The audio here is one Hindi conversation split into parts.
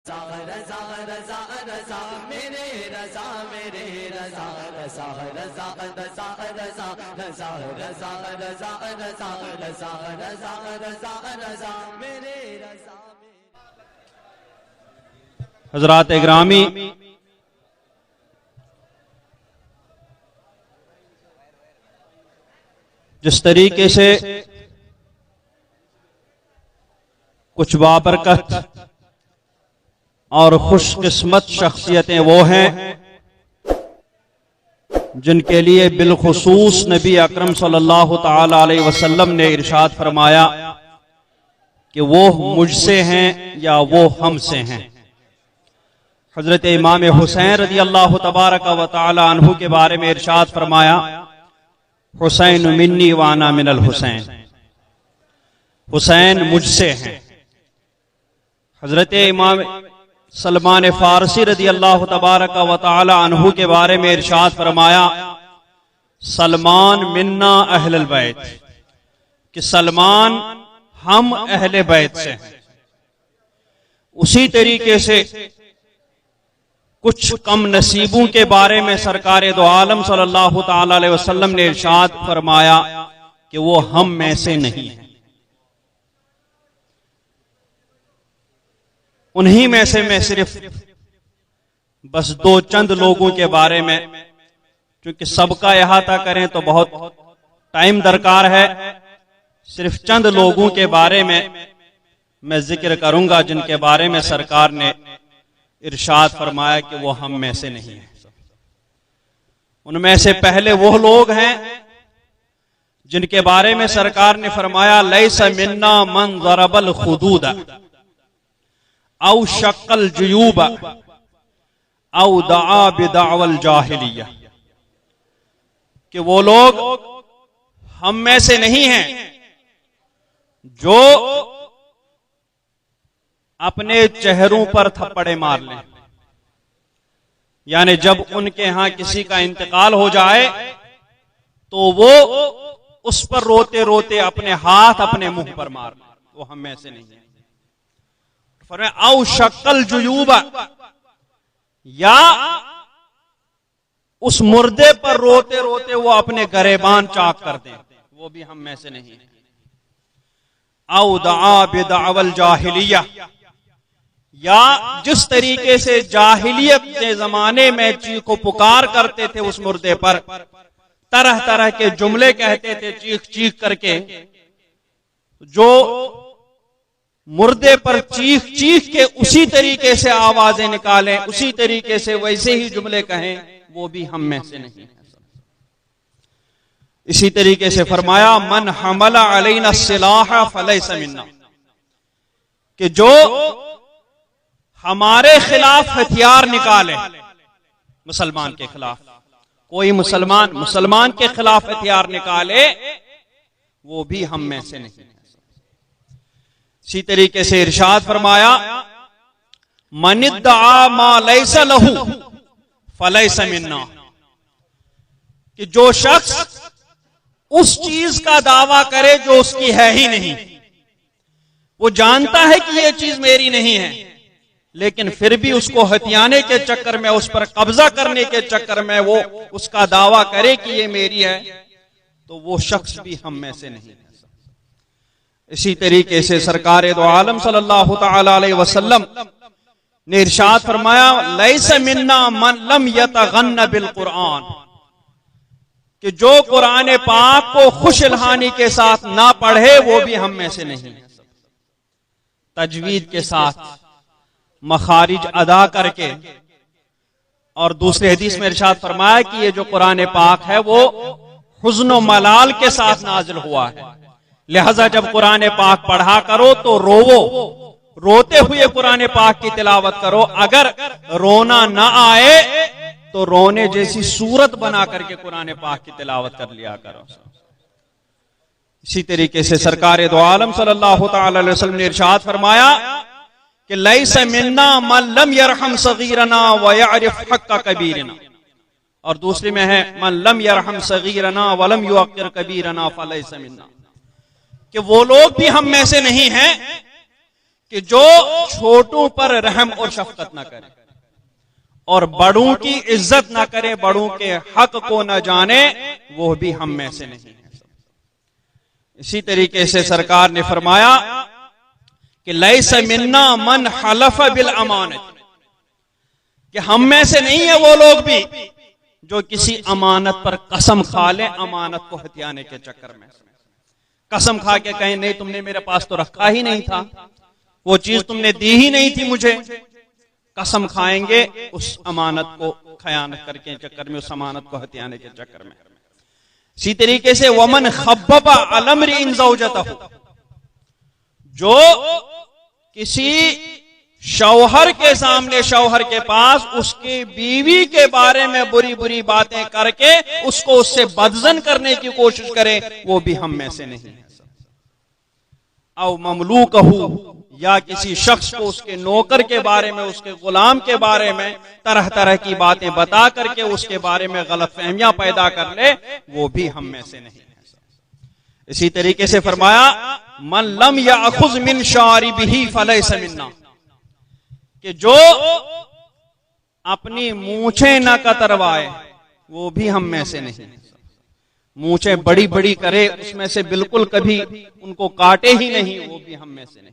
रज़ा रज़ा रज़ा मेरे रज़ा मेरे रज़ा रज़ा रज़ा रज़ा रज़ा रज़ा रज़ा रज़ा रज़ा रज़ा रज़ा रज़ा रज़ा मेरे रज़ा। हज़रात इकरामी, जिस तरीके से कुछ बाबरकत और खुशकिस्मत शख्सियतें वो हैं जिनके लिए बिलखुसूस नबी अकरम सल्लल्लाहु ताला अलैहि वसल्लम ने इरशाद फरमाया कि वो मुझसे हैं या वो हमसे हैं। हजरत इमाम हुसैन रज़ी अल्लाह तबारक व तआला अन्हु के बारे में इरशाद फरमाया, हुसैन मिन्नी वाना मिनल हुसैन, हुसैन मुझसे हैं। हजरत इमाम सलमान फारसी रज़ी अल्लाह तबारक व तआला अन्हु के बारे में इरशाद फरमाया, सलमान मिन्ना अहलल बैत, कि सलमान हम अहले बैत से हैं। उसी तरीके से कुछ कम नसीबों के बारे में सरकार दो आलम सल्लल्लाहु ताला अलैहि वसल्लम ने इरशाद फरमाया कि वो हम में से नहीं है। उन्हीं में से मैं सिर्फ बस दो चंद लोगों के बारे में, क्योंकि सबका अहाता करें तो बहुत टाइम दरकार है, सिर्फ चंद लोगों के बारे में मैं जिक्र करूंगा जिनके बारे में सरकार ने इरशाद फरमाया कि वो हम में से नहीं है। उनमें से पहले वो लोग हैं जिनके बारे में सरकार ने फरमाया, लैसा मिन्ना मन ज़रबल खुदूद औ शक्ल जुयूब औ दआ बिदावल जाहिलिया, कि वो लोग हम में से नहीं हैं जो अपने चेहरों पर थप्पड़े मार लें, यानी जब उनके यहां किसी का इंतकाल हो जाए तो वो उस पर रोते रोते अपने हाथ अपने मुंह पर मार लें, वो हम में से नहीं है। फरमाया औ शक्ल जुयूबा, या उस मुर्दे पर रोते रोते वो अपने गरेबान चाक कर दें, वो भी हम में से नहीं है। औ दआ बिदावल जाहिलिया, या जिस तरीके से जाहिलियत के जमाने में चीखो पुकार करते थे उस मुर्दे पर, तरह तरह के जुमले कहते थे चीख चीख करके, जो मुर्दे पर चीख चीख के उसी तरीके से आवाजें निकालें, उसी तरीके से वैसे ही जुमले कहें, वो भी हम में से नहीं है। इसी तरीके से फरमाया, मन हमला अलैना सिलाह फलैसा मिन्ना, कि जो हमारे खिलाफ हथियार निकाले, मुसलमान के खिलाफ, कोई मुसलमान के खिलाफ हथियार निकाले, वो भी हम में से नहीं है। इसी तरीके से इरशाद फरमाया, मनिद्दा मा लैसा लहू फलैसा मिन्ना, कि जो शख्स उस चीज का दावा करे जो उसकी है ही नहीं, वो जानता है कि ये चीज मेरी नहीं है, लेकिन फिर भी उसको हथियाने के चक्कर में, उस पर कब्जा करने के चक्कर में वो उसका दावा करे कि ये मेरी है, तो वो शख्स भी हम में से नहीं है। इसी तरीके से सरकार दो आलम सल्लल्लाहु ताला अलैहि वसल्लम ने इरशाद फरमाया, लैसा मिन्ना मन लम यतगन्न बिल कुरान, कि जो कुरान पाक को खुश इल्हानी के साथ ना पढ़े वो भी हम में से नहीं। तजवीद के साथ मखारिज अदा करके, और दूसरे हदीस में इरशाद फरमाया कि ये जो कुरान पाक है वो हुज़्न व मलाल के साथ नाजिल हुआ है, लिहाजा जब कुरान पाक पढ़ा करो तो रोवो, रोते हुए कुरान पाक की तिलावत करो, अगर रोना ना आए तो रोने जैसी सूरत बना करके कुरान पाक की तिलावत कर लिया करो। इसी तरीके से सरकार दो आलम सल्लल्लाहु ताला अलैहि वसल्लम ने इरशाद फरमाया कि लैसा मिन्ना मन लम यरहम सगीरना व यअरिफ हक्क कबीरना, और दूसरी में है मन लम यरहम सगीरना व लम युअक्किर कबीरना फलैसा मिन्ना, कि वो लोग भी हम में से नहीं हैं कि जो छोटों पर रहम और शफकत ना करे और बड़ों की इज्जत ना करे, बड़ों के हक को न जाने, वो भी हम में से नहीं है। इसी तरीके से सरकार ने फरमाया कि लैसा मिन्ना मन हलफ बिल अमानत, कि हम में से नहीं है वो लोग भी जो किसी अमानत पर कसम खा लें, अमानत को हथियाने के चक्कर में कसम खा के कहें नहीं तुमने मेरे पास तो रखा ही नहीं था, वो चीज तुमने दी ही नहीं थी मुझे, कसम खाएंगे उस अमानत को खयानत करके चक्कर में, उस अमानत को हथियाने के चक्कर में। इसी तरीके से वमन खब्बबा अलमरि इन ज़ौजतहु, जो किसी शौहर के सामने, शौहर के पास उसकी बीवी के बारे में बुरी बुरी बातें करके उसको उससे बदजन करने की कोशिश करे, वो भी हम में से नहीं है। औ ममलूकहु, या किसी शख्स को उसके नौकर के बारे में, उसके गुलाम के बारे में तरह तरह की बातें बता करके उसके बारे में गलतफहमियां पैदा कर ले, वो भी हम में से नहीं है। इसी तरीके से फरमाया मन लम याखुज़ मिन शारिबिही फलैसा मिन्ना, कि जो अपनी मूंछें न कतरवाए वो भी हम में से नहीं है। मूंछें बड़ी बड़ी करे, उसमें से बिल्कुल कभी उनको काटे ही नहीं, वो भी हम में से नहीं है।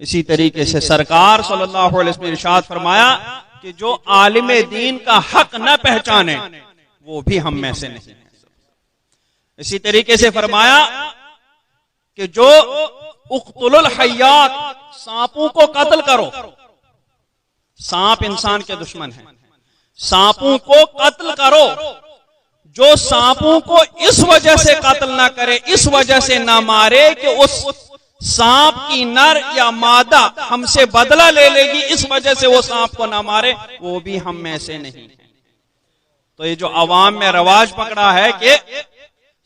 इसी तरीके से सरकार सल्लल्लाहु अलैहि वसल्लम ने इरशाद फरमाया कि जो आलिम दीन का हक न पहचाने वो भी हम में से नहीं है। इसी तरीके से फरमाया कि जो उक्तुलुल हय्यात, सांपों को कत्ल करो, सांप इंसान के दुश्मन है, सांपों को कत्ल करो, जो सांपों को इस वजह से कत्ल ना करे, इस वजह से ना मारे कि उस सांप की नर या मादा हमसे बदला ले लेगी, इस वजह से वो सांप को ना मारे, वो भी हम में से नहीं है। तो ये जो अवाम में रवाज पकड़ा है कि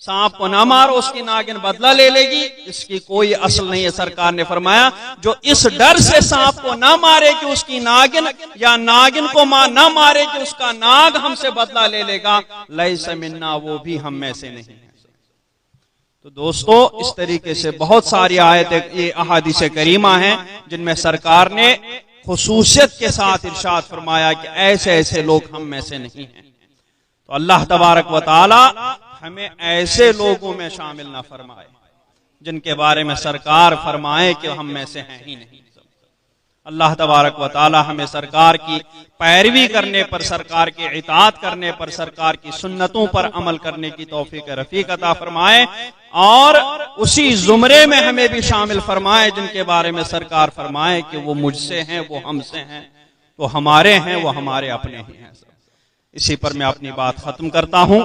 सांप को ना मारो उसकी नागिन बदला ले लेगी, इसकी कोई असल नहीं है। सरकार ने फरमाया जो इस डर से सांप को ना मारे कि उसकी नागिन, या नागिन को ना मारे कि उसका नाग हमसे बदला ले लेगा, लैसा मिन्ना, वो भी हम में से नहीं है। तो दोस्तों, इस तरीके से बहुत सारी आयतें, ये अहादीस करीमा हैं जिनमें सरकार ने खुसूसियत के साथ इरशाद फरमाया कि ऐसे ऐसे लोग हम में से नहीं हैं। तो अल्लाह तबारक व तआला हमें ऐसे लोगों में शामिल ना फरमाए जिनके बारे में सरकार फरमाए कि हम में से हैं ही नहीं। अल्लाह तबारक व तआला हमें सरकार की पैरवी करने पर, सरकार की इताअत करने पर, सरकार की सुन्नतों पर अमल करने की तौफीक रफीक अता फरमाए, और उसी जुमरे में हमें भी शामिल फरमाए जिनके बारे में सरकार फरमाए कि वो मुझसे हैं, वो हमसे हैं, वो हमारे हैं, वो हमारे अपने ही हैं। इसी पर मैं अपनी बात खत्म करता हूं।